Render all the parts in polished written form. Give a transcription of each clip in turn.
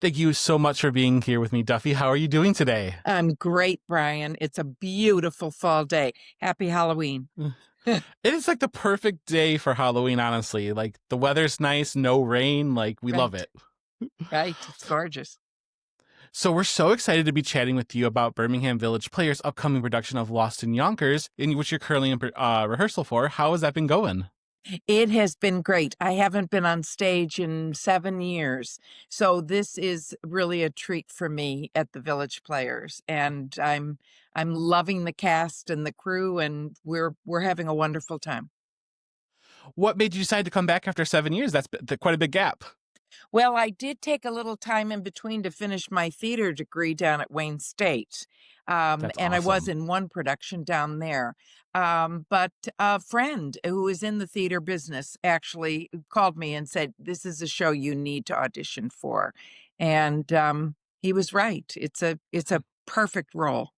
Thank you so much for being here with me, Duffy. How are you doing today? I'm great, Brian. It's a beautiful fall day. Happy Halloween. It is like the perfect day for Halloween, honestly. Like the weather's nice, no rain, like we love Right, it. right. It's gorgeous. So we're so excited to be chatting with you about Birmingham Village Players' upcoming production of Lost in Yonkers, in which you're currently in rehearsal for. How has that been going? It has been great. I haven't been on stage in 7 years. So this is really a treat for me at the Village Players. And I'm loving the cast and the crew, and we're having a wonderful time. What made you decide to come back after 7 years? Quite a big gap. Well, I did take a little time in between to finish my theater degree down at Wayne State. That's And I was awesome. in one production down there. But a friend who is in the theater business actually called me and said, "This is a show you need to audition for." And he was right. It's a perfect role.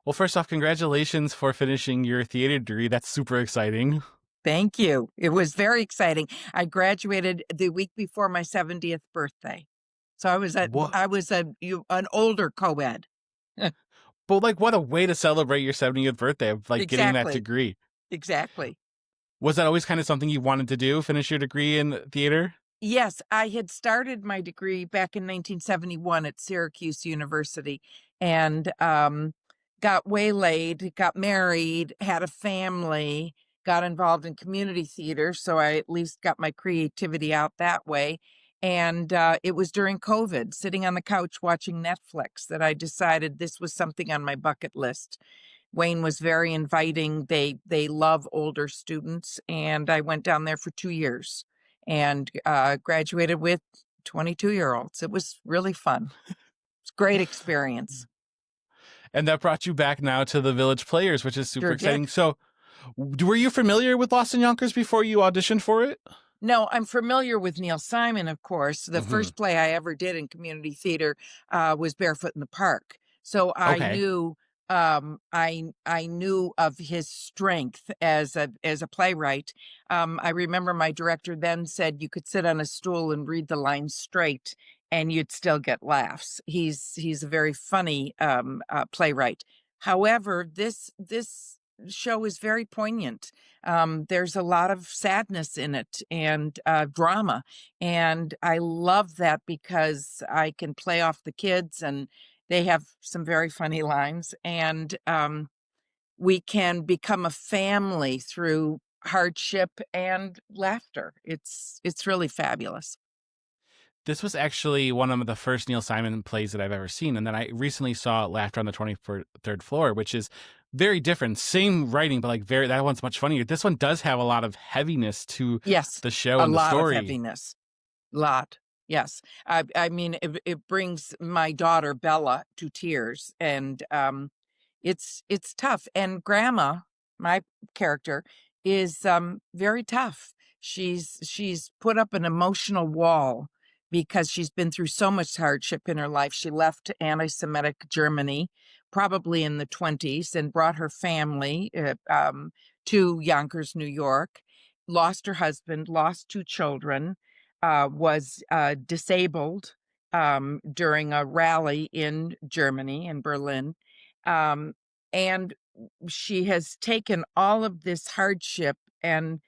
Well, first off, congratulations for finishing your theater degree. That's super exciting. Thank you. It was very exciting. I graduated the week before my 70th birthday. So What? an older co-ed. But like, what a way to celebrate your 70th birthday of like getting that Exactly. degree. Exactly. Was that always kind of something you wanted to do, finish your degree in theater? Yes, I had started my degree back in 1971 at Syracuse University and got waylaid, got married, had a family, got involved in community theater. So I at least got my creativity out that way. And it was during COVID, sitting on the couch watching Netflix, that I decided this was something on my bucket list. Wayne was very inviting. They love older students, and I went down there for 2 years and graduated with 22-year-olds. It was really fun. It's a great experience. And that brought you back now to the Village Players, which is super Sure exciting. did. So, were you familiar with Lost in Yonkers before you auditioned for it? No, I'm familiar with Neil Simon, of course. The Hmm. first play I ever did in community theater was Barefoot in the Park. So Okay. I knew of his strength as a playwright. I remember my director then said you could sit on a stool and read the lines straight and you'd still get laughs. He's a very funny playwright. However, this show is very poignant. There's a lot of sadness in it and drama. And I love that because I can play off the kids and they have some very funny lines. And we can become a family through hardship and laughter. It's really fabulous. This was actually one of the first Neil Simon plays that I've ever seen. And then I recently saw Laughter on the 23rd Floor, which is very different. Same writing, but like that one's much funnier. This one does have a lot of heaviness to Yes, the show a and the lot of story. heaviness. Lot. Yes. I mean, it brings my daughter Bella to tears, and it's tough. And Grandma, my character, is very tough. She's put up an emotional wall because she's been through so much hardship in her life. She left anti-Semitic Germany probably in the 20s and brought her family to Yonkers, New York. Lost her husband, lost two children, was disabled during a rally in Germany, in Berlin. Um, and she has taken all of this hardship and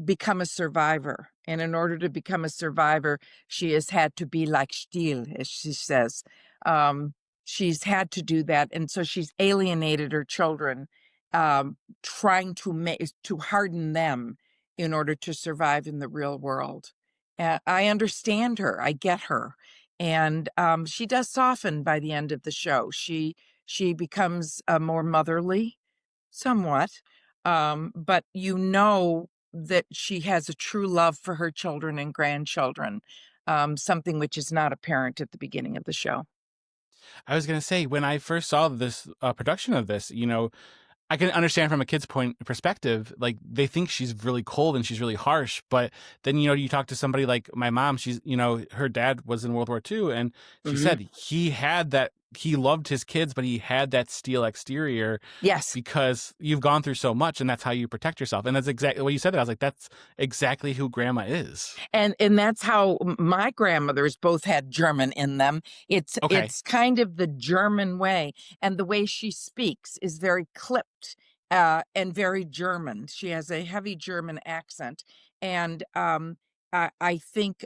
become a survivor. And in order to become a survivor, she has had to be like Stiel, as she says. Um, she's had to do that. And so she's alienated her children, trying to harden them in order to survive in the real world. I understand her. I get her. And she does soften by the end of the show. She becomes more motherly, somewhat. But you know that she has a true love for her children and grandchildren, something which is not apparent at the beginning of the show. I was going to say, when I first saw this production of this, I can understand from a kid's point perspective, like they think she's really cold and she's really harsh. But then, you talk to somebody like my mom, her dad was in World War II, and she Mhm. said he had that he loved his kids, but he had that steel exterior Yes. because you've gone through so much, and that's how you protect yourself. And that's exactly when you said that, I was like, that's exactly who grandma is. And that's how my grandmothers both had German in them. Okay. It's kind of the German way, and the way she speaks is very clipped, and very German. She has a heavy German accent, and, I think,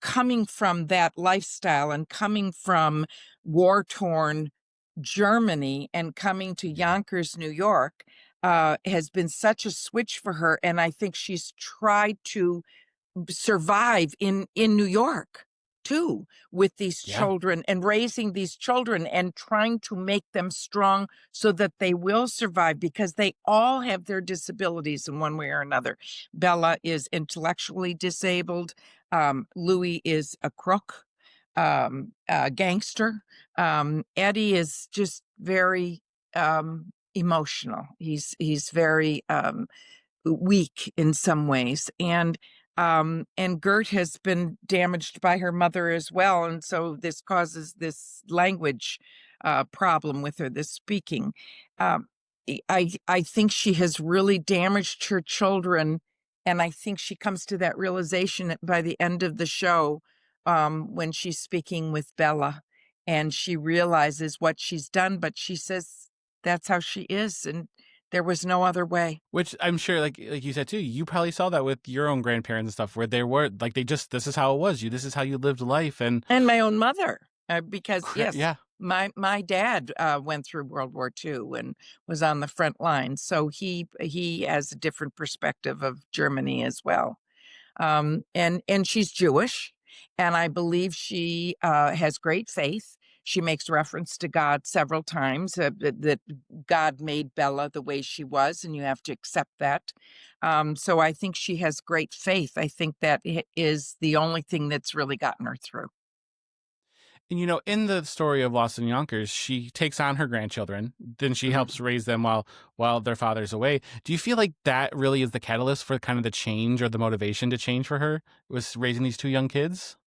coming from that lifestyle and coming from war-torn Germany and coming to Yonkers, New York, has been such a switch for her, and I think she's tried to survive in New York too, with these Yeah. children and raising these children and trying to make them strong so that they will survive, because they all have their disabilities in one way or another. Bella is intellectually disabled. Louis is a crook, a gangster. Eddie is just very emotional. He's very weak in some ways, and Gert has been damaged by her mother as well, and so this causes this language problem with her, this speaking. um, I think she has really damaged her children, and I think she comes to that realization by the end of the show, when she's speaking with Bella, and she realizes what she's done, but she says that's how she is, and there was no other way. Which I'm sure, like you said too, you probably saw that with your own grandparents and stuff, where they were like, they just, this is how it was. This is how you lived life, and And my own mother, because yes, yeah. my dad, went through World War II and was on the front lines, so he has a different perspective of Germany as well. And she's Jewish, and I believe she, has great faith. She makes reference to God several times, that God made Bella the way she was, and you have to accept that. So I think she has great faith. I think that is the only thing that's really gotten her through. And in the story of Lost in Yonkers, she takes on her grandchildren. Then she Mhm. helps raise them while their father's away. Do you feel like that really is the catalyst for kind of the change or the motivation to change for her? Was raising these two young kids?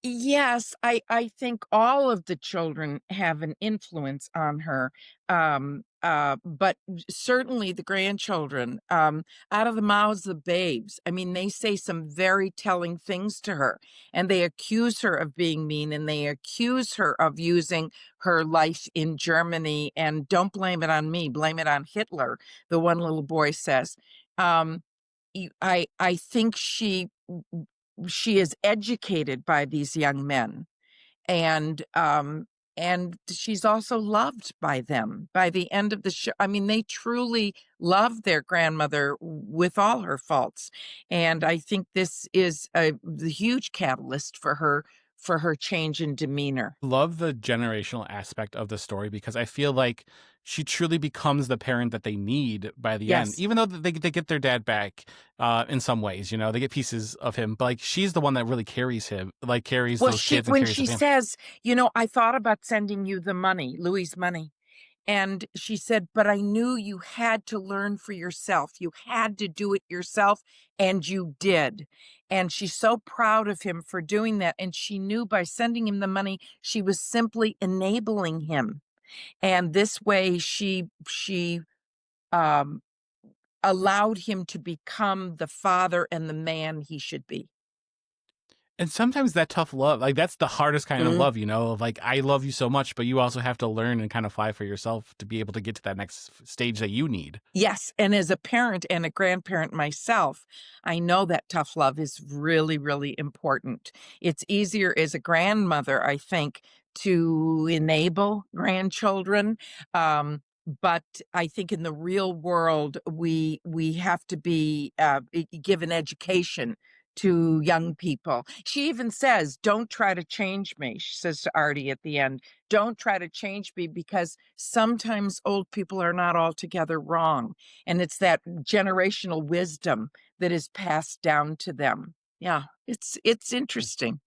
Yes, I think all of the children have an influence on her, but certainly the grandchildren, out of the mouths of babes. I mean, they say some very telling things to her, and they accuse her of being mean, and they accuse her of using her life in Germany, and "Don't blame it on me, blame it on Hitler," the one little boy says. Um, I think she is educated by these young men, and she's also loved by them. By the end of the show, I mean, they truly love their grandmother with all her faults, and I think this is the huge catalyst for her change in demeanor. Love the generational aspect of the story because I feel like she truly becomes the parent that they need by the end. Yes. Even though they get their dad back in some ways, they get pieces of him, but like she's the one that really carries him, like carries Well, those she kids and when carries the she family. says, "I thought about sending you the money, Louis' money." And she said, "But I knew you had to learn for yourself. You had to do it yourself, and you did." And she's so proud of him for doing that. And she knew by sending him the money, she was simply enabling him. And this way she um allowed him to become the father and the man he should be. And sometimes that tough love, like that's the hardest kind of love, of like, I love you so much, but you also have to learn and kind of fly for yourself to be able to get to that next stage that you need. Yes, and as a parent and a grandparent myself, I know that tough love is really, really important. It's easier as a grandmother, I think, to enable grandchildren, but I think in the real world, we have to be give an education to young people. She even says, "Don't try to change me," she says to Artie at the end. "Don't try to change me, because sometimes old people are not altogether wrong." And it's that generational wisdom that is passed down to them. Yeah, it's interesting.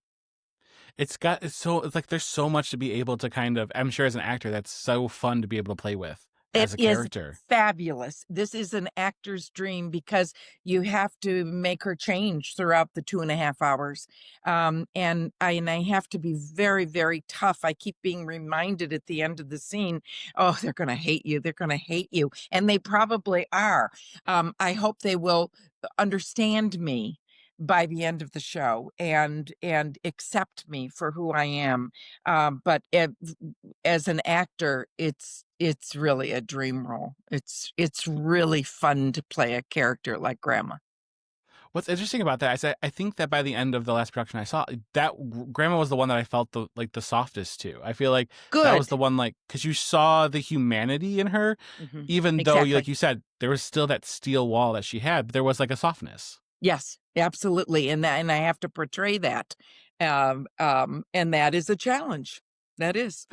It's like there's so much to be able to kind of, I'm sure as an actor, that's so fun to be able to play with. It as a is character. fabulous. This is an actor's dream because you have to make her change throughout the 2.5 hours. And I have to be very, very tough. I keep being reminded at the end of the scene, "Oh, they're gonna hate you. They're gonna hate you." And they probably are. I hope they will understand me by the end of the show and accept me for who I am. But as an actor, it's really a dream role. It's really fun to play a character like Grandma. What's interesting about that is I think that by the end of the last production I saw, that Grandma was the one that I felt the softest to. I feel like that was Good. the one, like, because you saw the humanity in her, Mhm. even though you, like Exactly. you said, there was still that steel wall that she had, but there was like a softness. Yes, absolutely, and I have to portray that, and that is a challenge. That is.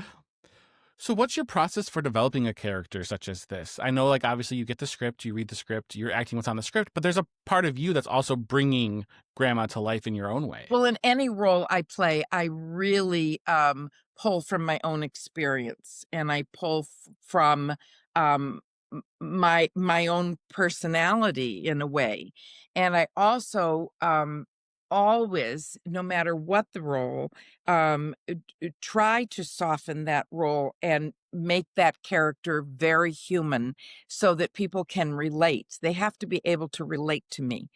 So what's your process for developing a character such as this? I know, like, obviously you get the script, you read the script, you're acting what's on the script, but there's a part of you that's also bringing Grandma to life in your own way. Well, in any role I play, I really, pull from my own experience, and I pull from, my own personality in a way, and I also, always, no matter what the role, try to soften that role and make that character very human so that people can relate. They have to be able to relate to me.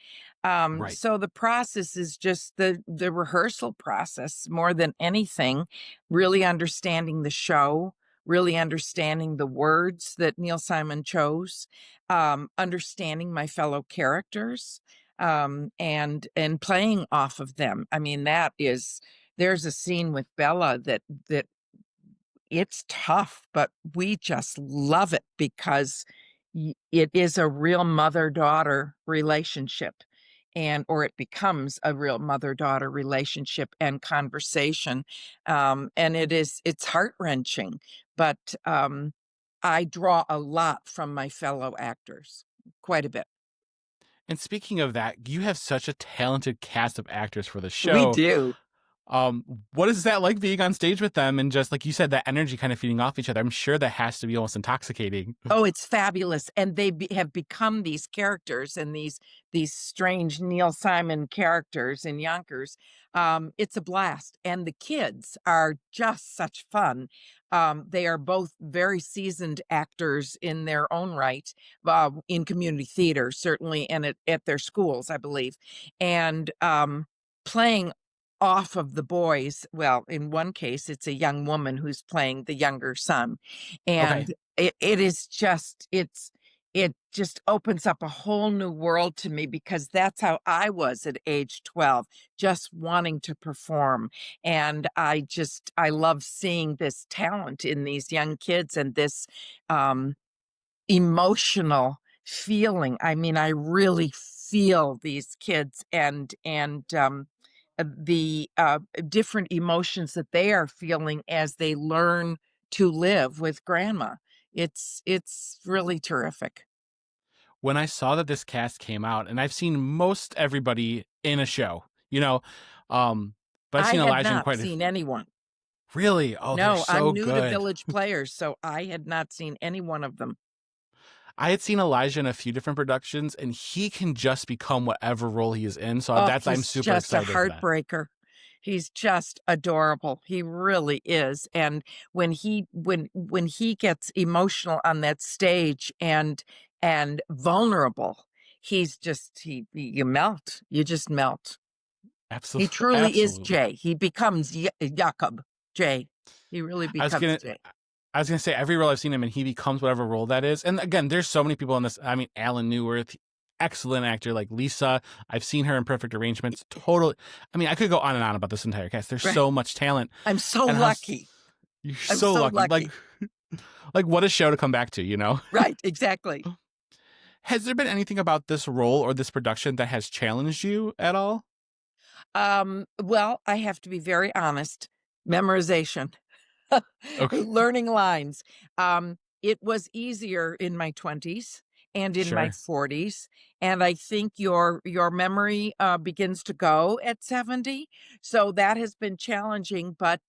Right. So the process is just the rehearsal process more than anything, really understanding the show, really understanding the words that Neil Simon chose, understanding my fellow characters, and playing off of them. I mean, there's a scene with Bella that it's tough, but we just love it because it is a real mother-daughter relationship, and or it becomes a real mother-daughter relationship and conversation. And it's heart-wrenching, but I draw a lot from my fellow actors, quite a bit. And speaking of that, you have such a talented cast of actors for the We show. do. What is that like being on stage with them and just like you said, that energy kind of feeding off each other? I'm sure that has to be almost intoxicating. Oh, it's fabulous, and have become these characters and these strange Neil Simon characters in Yonkers. It's a blast, and the kids are just such fun. They are both very seasoned actors in their own right, in community theater, certainly, and at their schools, I believe, and playing off of the boys. Well, in one case, it's a young woman who's playing the younger son, Okay. and it is just it just opens up a whole new world to me because that's how I was at age 12, just wanting to perform. And I love seeing this talent in these young kids and this um emotional feeling. I mean, I really feel these kids and the different emotions that they are feeling as they learn to live with Grandma. It's really terrific. When I saw that this cast came out, and I've seen most everybody in a show, you know, um, but I've I seen had Elijah in not quite a seen anyone. really? Oh, they're No, I'm so new to good. Village Players, so I had not seen any one of them. I had seen Elijah in a few different productions, and he can just become whatever role he is in. So Oh, I'm he's super just a excited for that. heartbreaker. He's just adorable. He really is. And when he gets emotional on that stage and vulnerable, you melt. You just melt. He Absolutely, truly is absolutely. Jay. He becomes Jakob, Jay. He really I was becomes gonna, Jay. I was gonna say every role I've seen him in, he becomes whatever role that is. And again, there's so many people in this. I mean, Alan Newworth, excellent actor. Like Lisa, I've seen her in Perfect Arrangements. Totally. I mean, I could go on and on about this entire cast. There's Right. so much talent, I'm so and lucky. you're I'm so so lucky. lucky. Like what a show to come back to. You know. Right, exactly. Has there been anything about this role or this production that has challenged you at all? Well, I have to be very honest. Memorization. Okay, Learning lines. It was easier in my 20s and in my sure. 40s, and I think your memory, begins to go at 70, so that has been challenging, but,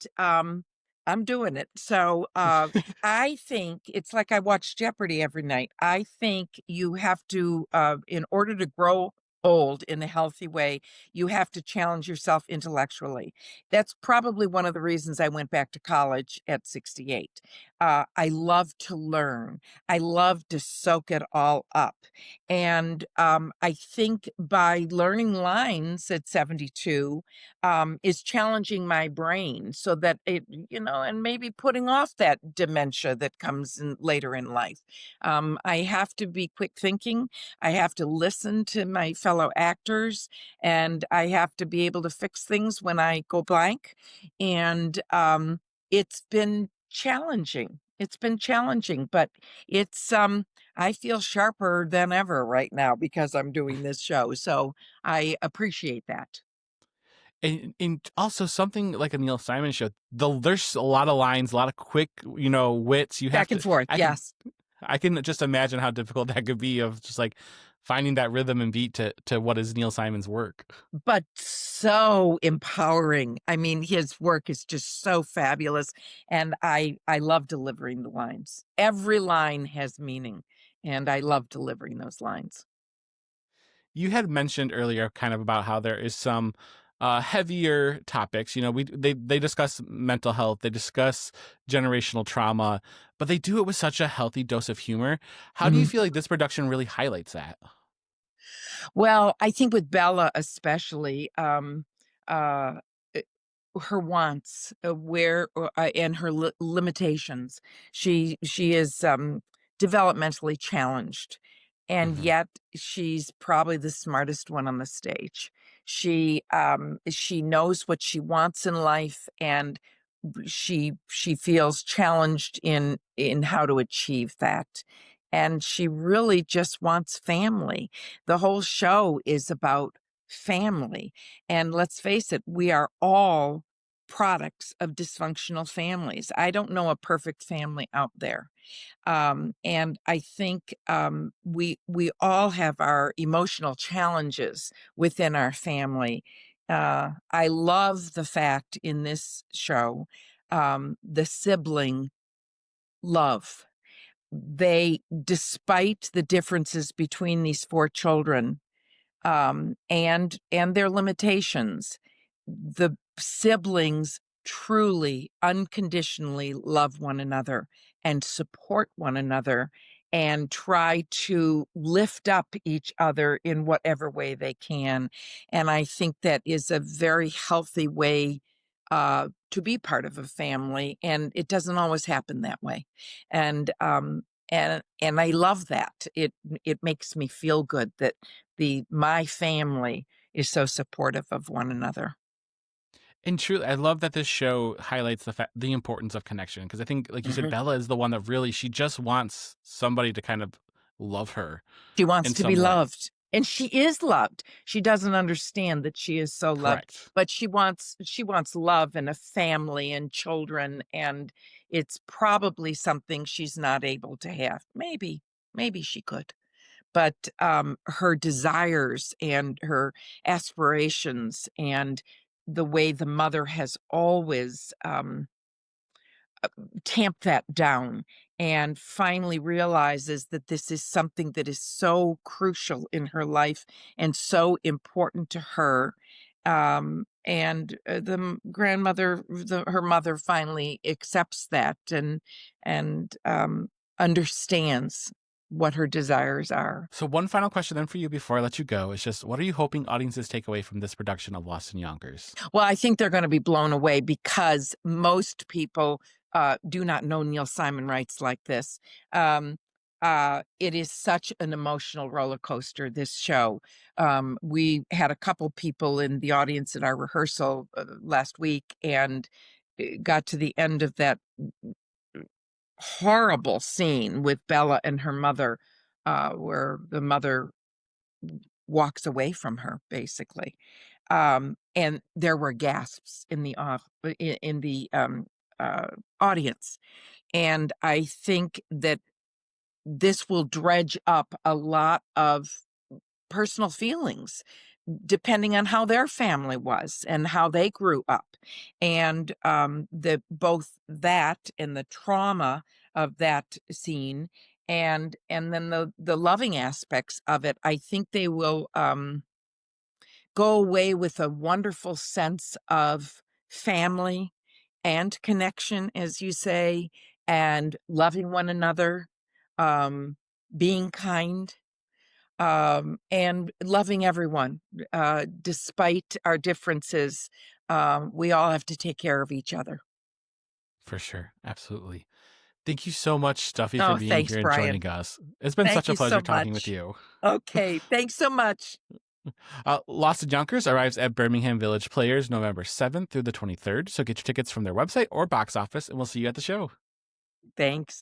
I'm doing it. So, I think it's like I watch Jeopardy every night. I think you have to, in order to grow old in a healthy way, you have to challenge yourself intellectually. That's probably one of the reasons I went back to college at 68. I love to learn. I love to soak it all up. And I think by learning lines at 72, is challenging my brain so that and maybe putting off that dementia that comes in later in life. I have to be quick thinking. I have to listen to my fellow actors, and I have to be able to fix things when I go blank. And it's been challenging. It's been challenging, but I feel sharper than ever right now because I'm doing this show. So I appreciate that. And also something like a Neil Simon show, there's a lot of lines, a lot of quick, wits. You have Back and to. forth, yes. I can just imagine how difficult that could be of just like finding that rhythm and beat to what is Neil Simon's work. But so empowering. I mean, his work is just so fabulous, and I love delivering the lines. Every line has meaning, and I love delivering those lines. You had mentioned earlier kind of about how there is some heavier topics. They discuss mental health, they discuss generational trauma, but they do it with such a healthy dose of humor. How do you Mhm. feel like this production really highlights that? Well, I think with Bella especially, uh, eh, her wants, and her limitations. She is, developmentally challenged, and Hmm. yet she's probably the smartest one on the stage. She knows what she wants in life, and she feels challenged in how to achieve that, and she really just wants family. The whole show is about family, and let's face it, we are all products of dysfunctional families. I don't know a perfect family out there. And I think we all have our emotional challenges within our family. I love the fact in this show, the sibling love. Despite the differences between these four children, and their limitations, the siblings truly unconditionally love one another and support one another and try to lift up each in whatever way they can. And I think that is a very healthy way to be part of a family, and it doesn't always happen that way. And um and and I love that. It makes me feel good that the my family is so supportive of one another. And truly, I love that this show highlights the importance of connection, because I think, like you said, Mhm. Bella is the one that really she just wants somebody to kind of love her She wants in to be some way. loved, and she is loved. She doesn't understand that she is so loved, Correct. but she wants love and a family and children, and it's probably something she's not able to have. Maybe she could. But her desires and her aspirations and the way the mother has always tamp that down and finally realizes that this is something that is so crucial in her life and so important to her. And her mother finally accepts that and understands what her desires are. So one final question then for you before I let you go is just, what are you hoping audiences take away from this production of Lost in Yonkers? Well, I think they're gonna be blown away because most people, do not know Neil Simon writes like this. Um, it is such an emotional roller coaster, this show. We had a couple people in the audience at our rehearsal, last week, and it got to the end of that horrible scene with Bella and her mother, where the mother walks away from her, basically. And there were gasps in the uh, audience, and I think that this will dredge up a lot of personal feelings depending on how their family was and how they grew up, and the both that and the trauma of that scene, and then the loving aspects of it. I think they will go away with a wonderful sense of family and connection, as you say, and loving one another, um, being kind, and loving everyone. Despite our differences, we all have to take care of each other. For sure. Absolutely. Thank you so much, Duffy, for Oh, being thanks, here and joining Brian. us. It's been Thank such a you pleasure so talking with much. you. Okay, thanks so much. Lost in Yonkers arrives at Birmingham Village Players November 7th through the 23rd. So get your tickets from their website or box office, and we'll see you at the show. Thanks.